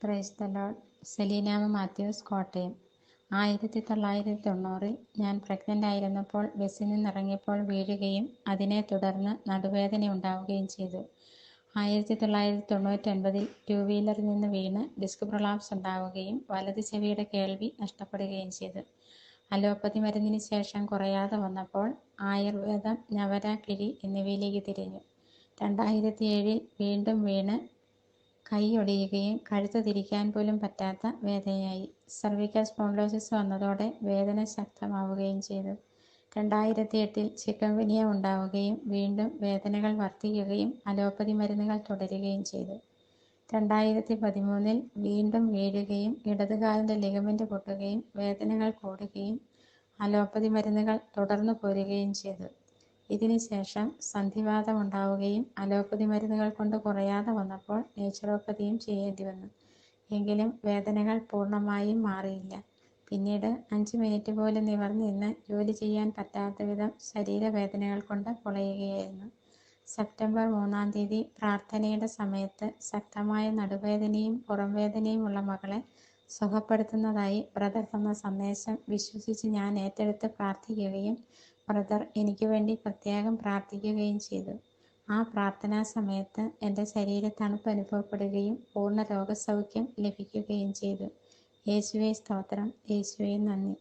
Praise the Lord. Selinamma Mathews, Kottayam. 1990 ഞാൻ pregnant ആയിരുന്നപ്പോൾ ബസ്സിൽ നിന്നിറങ്ങിയപ്പോൾ വീഴുകയും അതിനെ തുടർന്ന് നടുവേദന ഉണ്ടാവുകയും ചെയ്തു. 1999 ടൂ വീലറിൽ നിന്ന് വീണ് ഡിസ്ക് പ്രൊലാപ്സ് ഉണ്ടാവുകയും വലത് ചെവിയുടെ കേൾവി നഷ്ടപ്പെടുകയും ചെയ്തു. അലോപ്പതി മരുന്നിന് ശേഷം കുറയാതെ വന്നപ്പോൾ ആയുർവേദം, ഞവര, കിഴി എന്നിവയിലേക്ക് തിരിഞ്ഞു. 2007 വീണ്ടും വീണ് കൈ ഒടിയുകയും കഴുത്ത് തിരിക്കാൻ പോലും പറ്റാത്ത വേദനയായി. സർവിക്കൽ സ്പോണ്ടിലോസിസ് വന്നതോടെ വേദന ശക്തമാവുകയും ചെയ്തു. 2008 ചിക്കൻഗുനിയ ഉണ്ടാവുകയും വീണ്ടും വേദനകൾ വർദ്ധിക്കുകയും അലോപ്പതി മരുന്നുകൾ തുടരുകയും ചെയ്തു. 2013 വീണ്ടും വീഴുകയും ഇടതുകാലിൻ്റെ ലിഗമെന്റ് പൊട്ടുകയും വേദനകൾ കൂടുകയും അലോപ്പതി മരുന്നുകൾ തുടർന്നു പോരുകയും ചെയ്തു. ഇതിനു ശേഷം സന്ധിവാതം ഉണ്ടാവുകയും അലോപ്പതി മരുന്നുകൾ കൊണ്ട് കുറയാതെ വന്നപ്പോൾ നേച്ചുറോപ്പതിയും ചെയ്യേണ്ടി വന്നു. എങ്കിലും വേദനകൾ പൂർണ്ണമായും മാറിയില്ല. പിന്നീട് 5 മിനിറ്റ് പോലും നിവർന്നിരുന്ന് ജോലി ചെയ്യാൻ പറ്റാത്ത വിധം ശരീരവേദനകൾ കൊണ്ട് പൊളയുകയായിരുന്നു. സെപ്റ്റംബർ 3 പ്രാർത്ഥനയുടെ സമയത്ത് ശക്തമായ നടുവേദനയും പുറംവേദനയും ഉള്ള മകളെ സുഖപ്പെടുത്തുന്നതായി ബ്രദർ തന്ന സന്ദേശം വിശ്വസിച്ച് ഞാൻ ഏറ്റെടുത്ത് പ്രാർത്ഥിക്കുകയും ബ്രദർ എനിക്ക് വേണ്ടി പ്രത്യേകം പ്രാർത്ഥിക്കുകയും ചെയ്തു. ആ പ്രാർത്ഥനാ സമയത്ത് എൻ്റെ ശരീര തണുപ്പ് അനുഭവപ്പെടുകയും പൂർണ്ണ രോഗസൗഖ്യം ലഭിക്കുകയും ചെയ്തു. യേശുവേ സ്തോത്രം, യേശുവേ നന്ദി.